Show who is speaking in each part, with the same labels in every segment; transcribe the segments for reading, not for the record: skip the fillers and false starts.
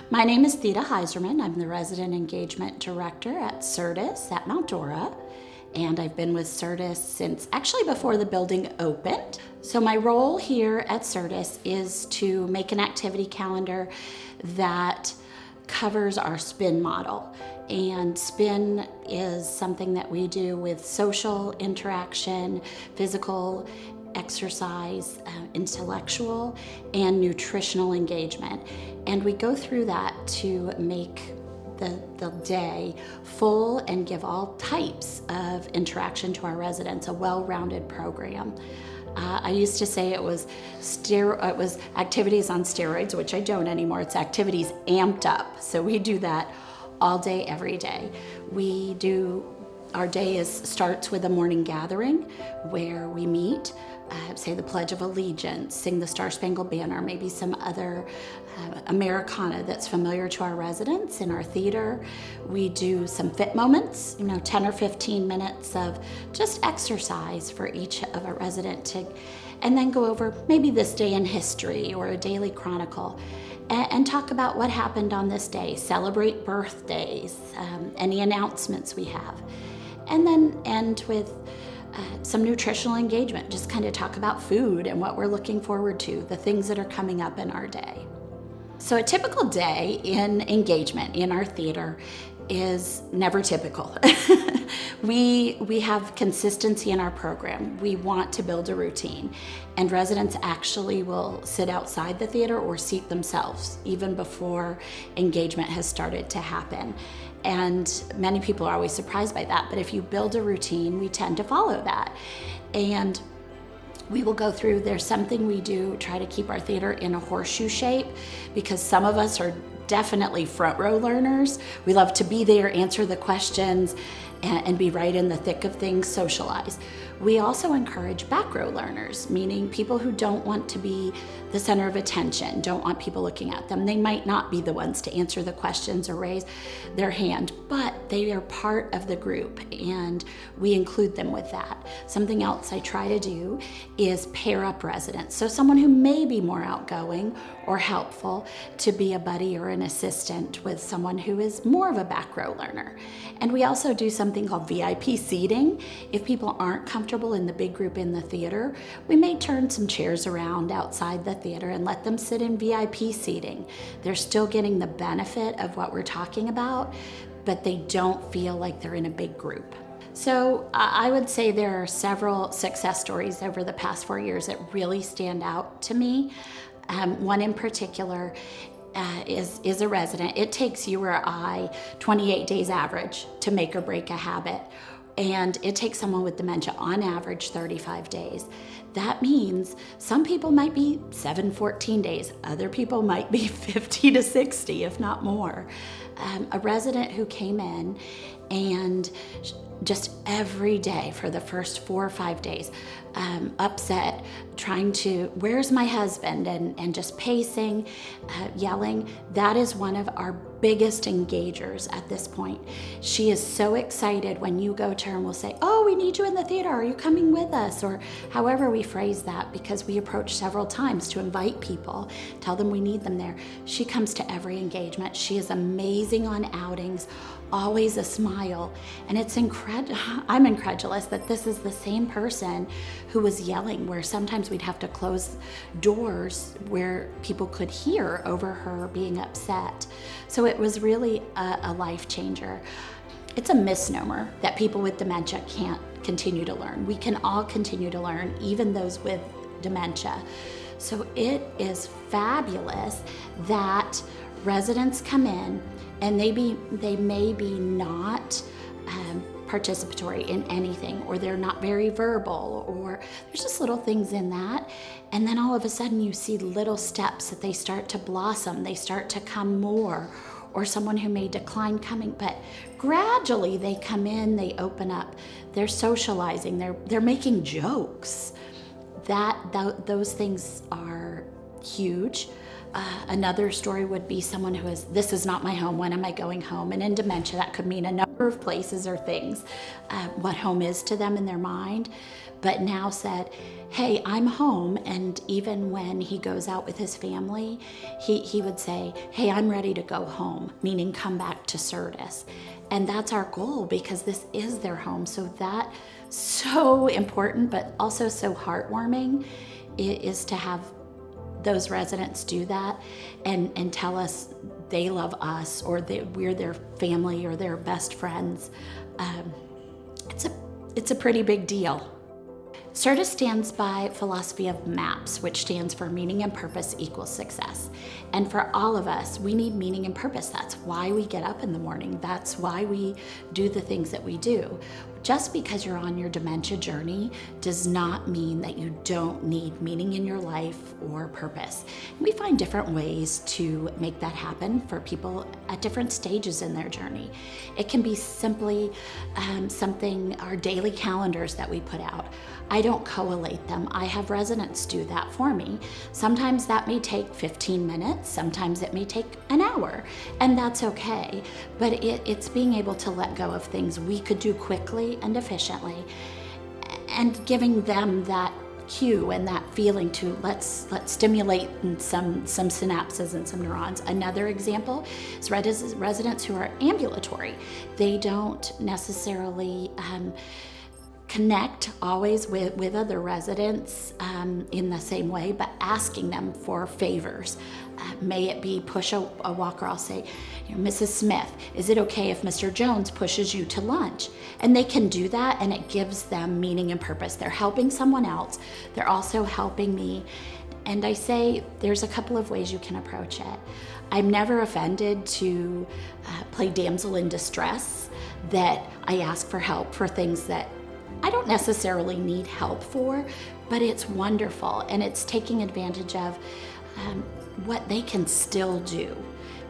Speaker 1: My name is Theda Heiserman. I'm the Resident Engagement Director at Certis at Mount Dora, and I've been with Certis since actually before the building opened. So my role here at Certis is to make an activity calendar that covers our SPIN model. And SPIN is something that we do with social interaction, physical exercise, intellectual, and nutritional engagement. And we go through that to make the day full and give all types of interaction to our residents, a well-rounded program. I used to say it was activities on steroids, which I don't anymore. It's activities amped up. So we do that all day, every day. Our day starts with a morning gathering where we meet, say the Pledge of Allegiance, sing the Star Spangled Banner, maybe some other Americana that's familiar to our residents in our theater. We do some fit moments, 10 or 15 minutes of just exercise for each of our residents, and then go over maybe this day in history or a daily chronicle and talk about what happened on this day, celebrate birthdays, any announcements we have. And then end with some nutritional engagement, just kind of talk about food and what we're looking forward to, the things that are coming up in our day. So a typical day in engagement in our theater is never typical. We have consistency in our program. We want to build a routine, and residents actually will sit outside the theater or seat themselves even before engagement has started to happen. And many people are always surprised by that, but if you build a routine, we tend to follow that. And we will go through, there's something we do, try to keep our theater in a horseshoe shape, because some of us are definitely front row learners. We love to be there, answer the questions, and be right in the thick of things, socialize. We also encourage back row learners, meaning people who don't want to be the center of attention, don't want people looking at them. They might not be the ones to answer the questions or raise their hand, but they are part of the group, and we include them with that. Something else I try to do is pair up residents. So someone who may be more outgoing or helpful to be a buddy or an assistant with someone who is more of a back row learner. And we also do something called VIP seating. If people aren't comfortable in the big group in the theater, we may turn some chairs around outside the theater and let them sit in VIP seating. They're still getting the benefit of what we're talking about, but they don't feel like they're in a big group. So I would say there are several success stories over the past 4 years that really stand out to me. One in particular is a resident. It takes you or I 28 days average to make or break a habit. And it takes someone with dementia on average 35 days. That means some people might be 14 days. Other people might be 50 to 60, if not more. A resident who came in and just every day for the first 4 or 5 days, upset, trying to, where's my husband? And just pacing, yelling. That is one of our biggest engagers at this point. She is so excited when you go to her and will say, oh, we need you in the theater. Are you coming with us? Or however we phrase that, because we approach several times to invite people, tell them we need them there. She comes to every engagement. She is amazing on outings, always a smile. And it's I'm incredulous that this is the same person who was yelling, where sometimes we'd have to close doors where people could hear over her being upset. So it was really a life changer. It's a misnomer that people with dementia can't continue to learn. We can all continue to learn, even those with dementia. So it is fabulous that residents come in and they may be not participatory in anything, or they're not very verbal, or there's just little things in that. And then all of a sudden you see little steps that they start to blossom, they start to come more, or someone who may decline coming, but gradually they come in, they open up, they're socializing, they're making jokes. Those things are huge. Another story would be someone who is, this is not my home, when am I going home? And in dementia, that could mean a no. of places or things, what home is to them in their mind, but now said, hey, I'm home. And even when he goes out with his family, he would say, hey, I'm ready to go home, meaning come back to Sirtis. And that's our goal, because this is their home. So that's so important, but also so heartwarming, is to have those residents do that and tell us they love us, or we're their family or their best friends. It's a pretty big deal. Sirtis stands by philosophy of MAPS, which stands for meaning and purpose equals success. And for all of us, we need meaning and purpose. That's why we get up in the morning. That's why we do the things that we do. Just because you're on your dementia journey does not mean that you don't need meaning in your life or purpose. We find different ways to make that happen for people at different stages in their journey. It can be simply our daily calendars that we put out. I don't collate them. I have residents do that for me. Sometimes that may take 15 minutes, sometimes it may take an hour, and that's okay. But it's being able to let go of things we could do quickly and efficiently, and giving them that cue and that feeling to let's stimulate some synapses and some neurons. Another example is residents who are ambulatory. They don't necessarily connect always with other residents in the same way, but asking them for favors. May it be push a walker. I'll say, Mrs. Smith, is it okay if Mr. Jones pushes you to lunch? And they can do that, and it gives them meaning and purpose. They're helping someone else. They're also helping me. And I say there's a couple of ways you can approach it. I'm never offended to play damsel in distress, that I ask for help for things that I don't necessarily need help for, but it's wonderful, and it's taking advantage of what they can still do,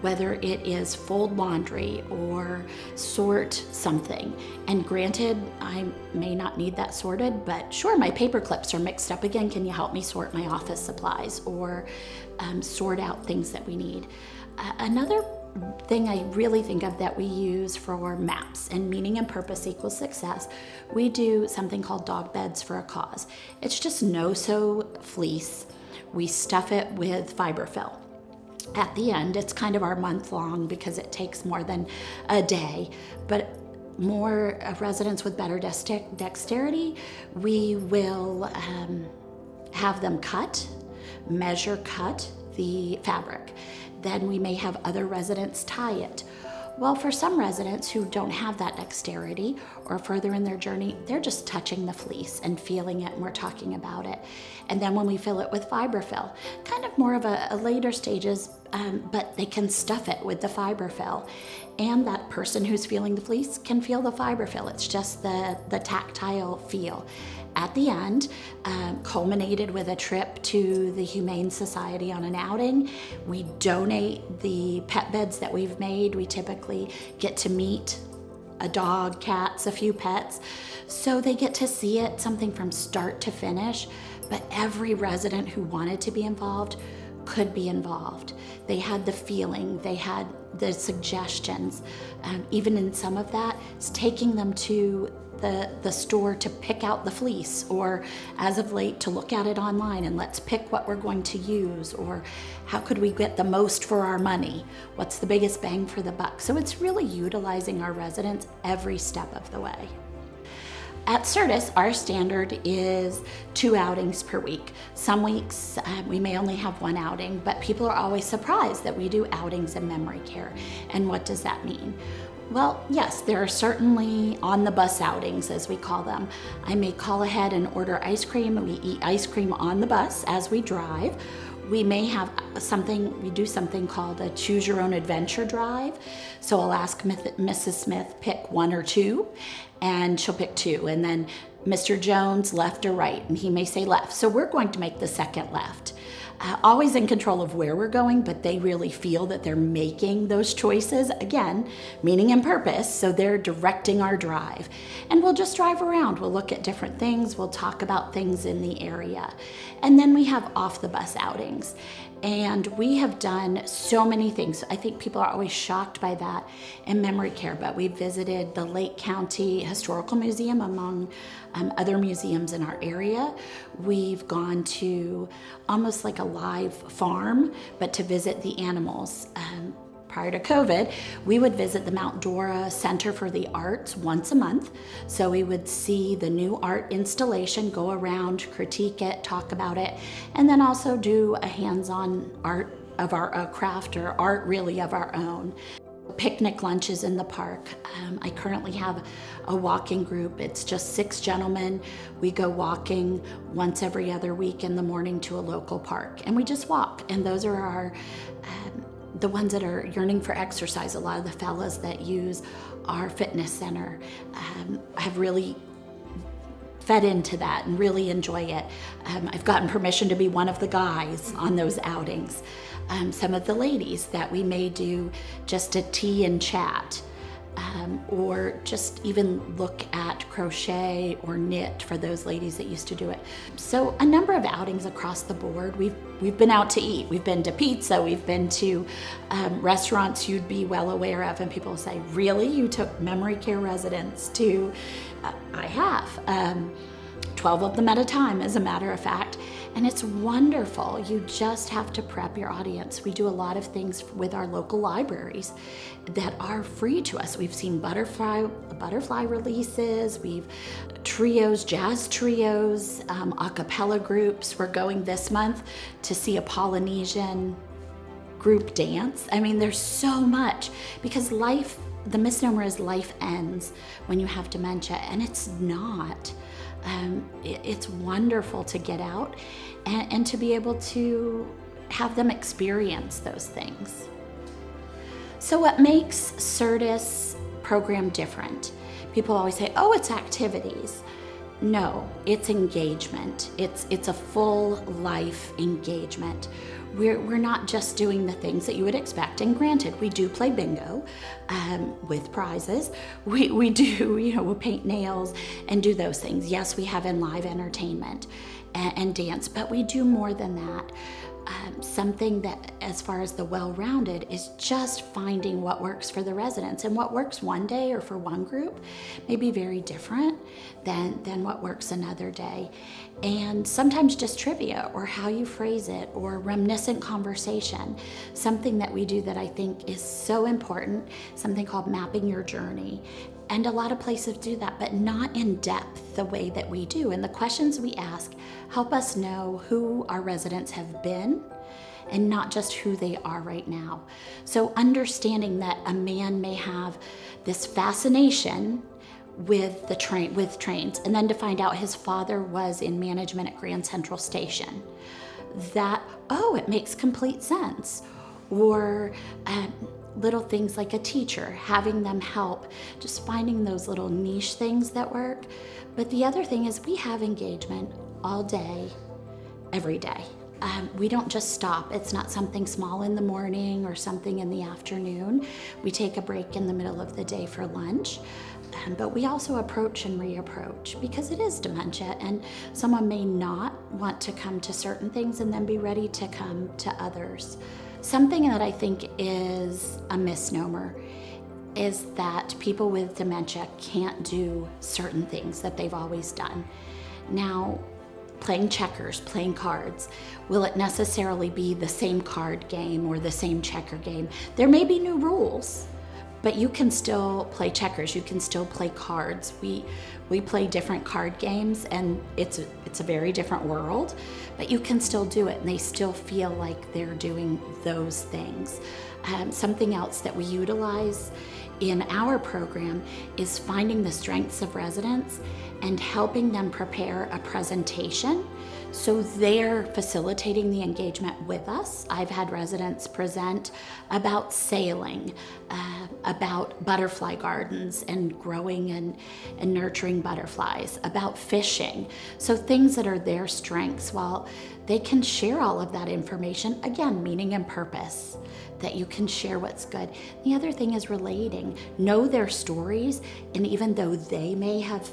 Speaker 1: whether it is fold laundry or sort something. And granted, I may not need that sorted, but sure, my paper clips are mixed up again. Can you help me sort my office supplies, or sort out things that we need? Another thing I really think of that we use for MAPS and meaning and purpose equals success, we do something called dog beds for a cause. It's just no-sew fleece. We stuff it with fiberfill. At the end, it's kind of our month long because it takes more than a day, but more residents with better dexterity, we will have them measure cut the fabric. Then we may have other residents tie it. Well, for some residents who don't have that dexterity or further in their journey, they're just touching the fleece and feeling it, and we're talking about it. And then when we fill it with fiberfill, kind of more of a later stages, but they can stuff it with the fiberfill. And that person who's feeling the fleece can feel the fiberfill. It's just the tactile feel. At the end, culminated with a trip to the Humane Society on an outing. We donate the pet beds that we've made. We typically get to meet a dog, cats, a few pets, so they get to see it, something from start to finish. But every resident who wanted to be involved could be involved. They had the feeling, they had the suggestions. Even in some of that, it's taking them to the store to pick out the fleece, or as of late to look at it online and let's pick what we're going to use, or how could we get the most for our money? What's the biggest bang for the buck? So it's really utilizing our residents every step of the way. At Sirtis, our standard is 2 outings per week. Some weeks we may only have 1 outing, but people are always surprised that we do outings in memory care. And what does that mean? Well, yes, there are certainly on-the-bus outings, as we call them. I may call ahead and order ice cream, and we eat ice cream on the bus as we drive. We may have we do something called a choose your own adventure drive. So I'll ask Mrs. Smith, pick 1 or 2, and she'll pick 2. And then Mr. Jones, left or right, and he may say left. So we're going to make the second left. Always in control of where we're going, but they really feel that they're making those choices. Again, meaning and purpose, so they're directing our drive. And we'll just drive around. We'll look at different things. We'll talk about things in the area. And then we have off the bus outings. And we have done so many things. I think people are always shocked by that in memory care, but we visited the Lake County Historical Museum among other museums in our area. We've gone to almost like a live farm, but to visit the animals. Prior to COVID, we would visit the Mount Dora Center for the Arts once a month. So we would see the new art installation, go around, critique it, talk about it, and then also do a hands-on art of our craft, or art really of our own. Picnic lunches in the park. I currently have a walking group. It's just 6 gentlemen. We go walking once every other week in the morning to a local park, and we just walk. And those are our the ones that are yearning for exercise. A lot of the fellas that use our fitness center have really fed into that and really enjoy it. I've gotten permission to be one of the guys on those outings. Some of the ladies that we may do just a tea and chat, or just even look at crochet or knit for those ladies that used to do it. So a number of outings across the board. We've been out to eat. We've been to pizza. We've been to restaurants you'd be well aware of, and people say, "Really? You took memory care residents to?" I have. 12 of them at a time, as a matter of fact. And it's wonderful. You just have to prep your audience. We do a lot of things with our local libraries that are free to us. We've seen butterfly releases, we've trios, jazz trios, a cappella groups. We're going this month to see a Polynesian group dance. I mean, there's so much, because the misnomer is life ends when you have dementia, and it's not. It's wonderful to get out and to be able to have them experience those things. So what makes Certis program different? People always say, "Oh, it's activities." No, it's engagement. It's a full life engagement. We're not just doing the things that you would expect. And granted, we do play bingo with prizes. We do, we'll paint nails and do those things. Yes, we have in live entertainment and dance, but we do more than that. Something that, as far as the well-rounded, is just finding what works for the residents. And what works one day or for one group may be very different than what works another day. And sometimes just trivia, or how you phrase it, or reminiscent conversation. Something that we do that I think is so important, something called mapping your journey. And a lot of places do that, but not in depth the way that we do. And the questions we ask help us know who our residents have been, and not just who they are right now. So understanding that a man may have this fascination with trains, and then to find out his father was in management at Grand Central Station, that, oh, it makes complete sense. Or little things like a teacher, having them help, just finding those little niche things that work. But the other thing is, we have engagement all day, every day. We don't just stop. It's not something small in the morning or something in the afternoon. We take a break in the middle of the day for lunch. But we also approach and reapproach, because it is dementia, and someone may not want to come to certain things and then be ready to come to others. Something that I think is a misnomer is that people with dementia can't do certain things that they've always done. Now, playing checkers, playing cards, will it necessarily be the same card game or the same checker game? There may be new rules, but you can still play checkers, you can still play cards. We play different card games, and it's a very different world, but you can still do it, and they still feel like they're doing those things. Something else that we utilize in our program is finding the strengths of residents and helping them prepare a presentation. So they're facilitating the engagement with us. I've had residents present about sailing, about butterfly gardens and growing and nurturing butterflies, about fishing. So things that are their strengths, while they can share all of that information, again, meaning and purpose, that you can share what's good. The other thing is relating, know their stories, and even though they may have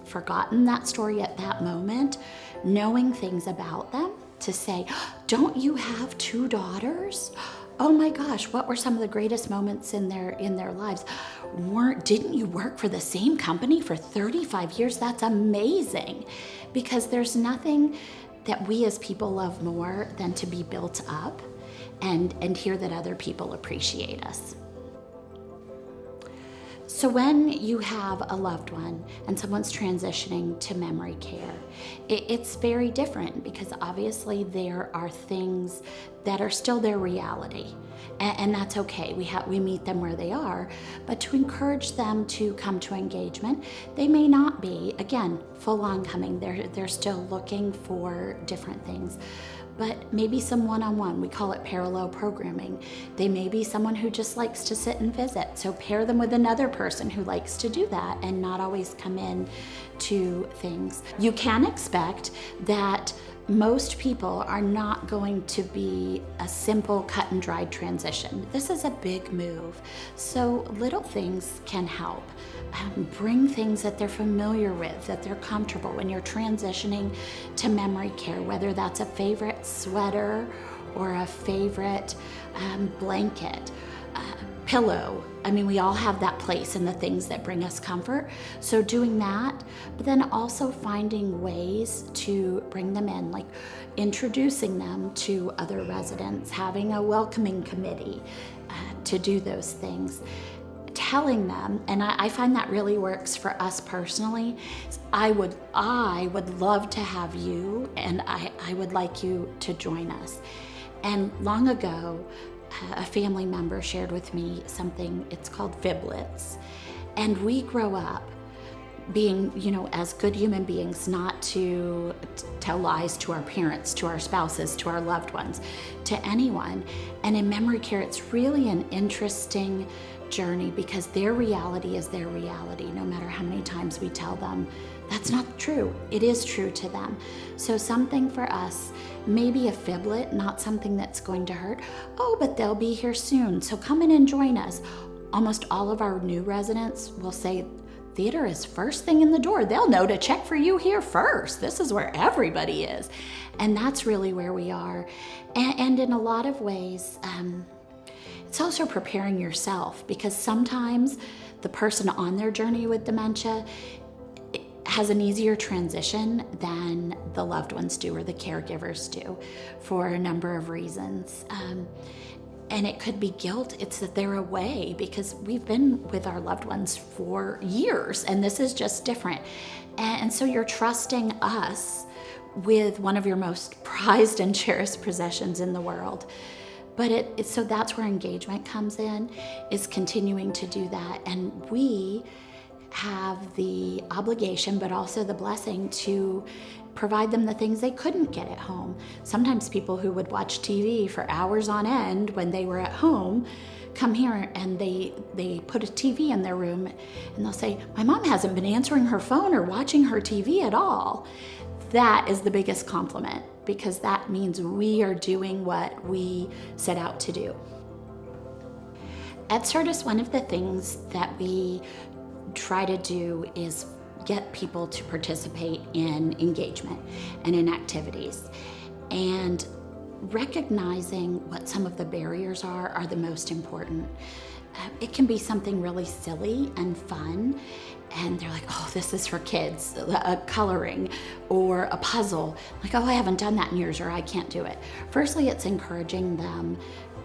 Speaker 1: forgotten that story at that moment, knowing things about them to say, don't you have 2 daughters? Oh my gosh, what were some of the greatest moments in their lives? Didn't you work for the same company for 35 years? That's amazing. Because there's nothing that we as people love more than to be built up and hear that other people appreciate us. So when you have a loved one and someone's transitioning to memory care, it's very different because obviously there are things that are still their reality. And that's okay. We meet them where they are, but to encourage them to come to engagement, they may not be, again, full on coming. They're still looking for different things. But maybe some one-on-one, we call it parallel programming. They may be someone who just likes to sit and visit. So pair them with another person who likes to do that and not always come in to things. You can expect that most people are not going to be a simple cut and dried transition. This is a big move. So little things can help. Bring things that they're familiar with, that they're comfortable when you're transitioning to memory care, whether that's a favorite sweater or a favorite blanket, pillow. I mean, we all have that place in the things that bring us comfort. So doing that, but then also finding ways to bring them in, like introducing them to other residents, having a welcoming committee to do those things. Telling them, and I find that really works for us personally. I would love to have you, and I would like you to join us. And long ago, a family member shared with me something, it's called fiblets. And we grow up being, as good human beings, not to tell lies to our parents, to our spouses, to our loved ones, to anyone. And in memory care, it's really an interesting journey because their reality is their reality, no matter how many times we tell them that's not true. It is true to them. So something for us, maybe a fiblet, not something that's going to hurt. Oh, but they'll be here soon, so come in and join us. Almost all of our new residents will say, theater is first thing in the door. They'll know to check for you here first. This is where everybody is. And that's really where we are. And in a lot of ways, it's also preparing yourself, because sometimes the person on their journey with dementia has an easier transition than the loved ones do or the caregivers do for a number of reasons. And it could be guilt. It's that they're away because we've been with our loved ones for years and this is just different. And so you're trusting us with one of your most prized and cherished possessions in the world. But so that's where engagement comes in, is continuing to do that. And we have the obligation, but also the blessing to provide them the things they couldn't get at home. Sometimes people who would watch TV for hours on end when they were at home come here and they put a TV in their room and they'll say, my mom hasn't been answering her phone or watching her TV at all. That is the biggest compliment, because that means we are doing what we set out to do. At Certis, one of the things that we try to do is get people to participate in engagement and in activities. And recognizing what some of the barriers are the most important. It can be something really silly and fun, and they're like, oh, this is for kids, a coloring or a puzzle. Like, oh, I haven't done that in years, or I can't do it. Firstly, it's encouraging them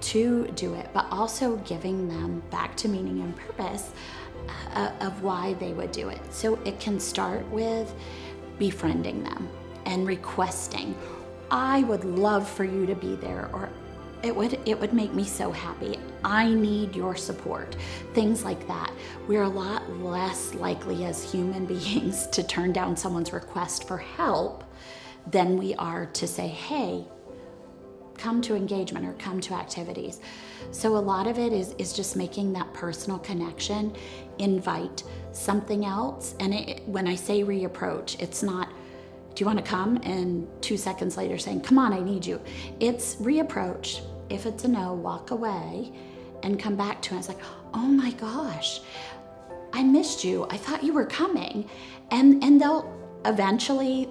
Speaker 1: to do it, but also giving them back to meaning and purpose of why they would do it. So it can start with befriending them and requesting, I would love for you to be there, or it would make me so happy. I need your support. Things like that. We're a lot less likely as human beings to turn down someone's request for help than we are to say, hey, come to engagement or come to activities. So a lot of it is just making that personal connection, invite something else. And when I say reapproach, it's not, do you want to come? And 2 seconds later saying, come on, I need you. It's reapproach. If it's a no, walk away and come back to it. It's like, oh my gosh, I missed you. I thought you were coming. And they'll eventually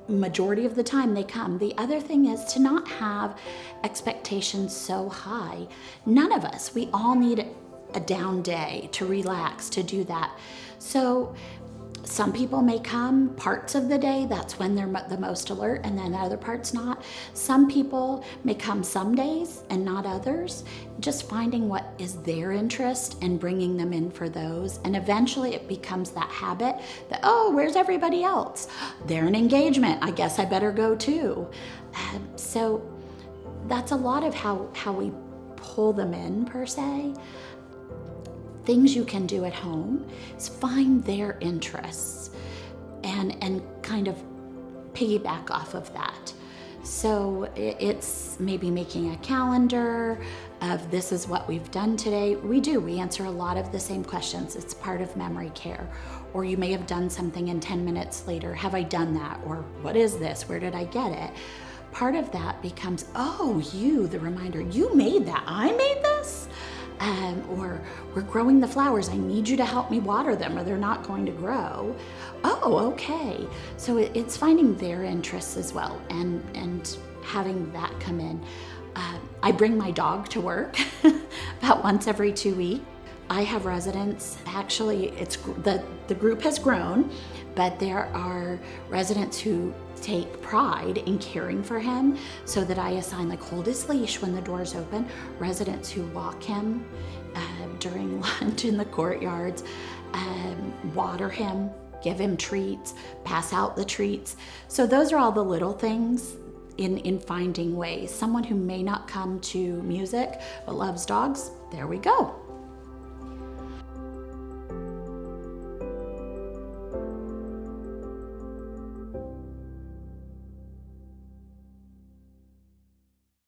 Speaker 1: majority of the time they come. The other thing is to not have expectations so high. None of us, we all need a down day to relax, to do that. So some people may come parts of the day, that's when they're the most alert, and then other parts not. Some people may come some days and not others. Just finding what is their interest and bringing them in for those. And eventually it becomes that habit that, oh, where's everybody else? They're in engagement, I guess I better go too. So that's a lot of how we pull them in, per se. Things you can do at home is find their interests and kind of piggyback off of that. So it's maybe making a calendar of this is what we've done today. We answer a lot of the same questions. It's part of memory care. Or you may have done something and 10 minutes later, have I done that? Or what is this? Where did I get it? Part of that becomes, oh, the reminder, you made that, I made this? Or we're growing the flowers, I need you to help me water them or they're not going to grow. Oh, okay. So it's finding their interests as well and having that come in. I bring my dog to work about once every 2 weeks. I have residents, actually the group has grown, but there are residents who take pride in caring for him, so that I assign hold his leash when the doors open, residents who walk him during lunch in the courtyards, water him, give him treats, pass out the treats. So those are all the little things in finding ways. Someone who may not come to music but loves dogs, there we go.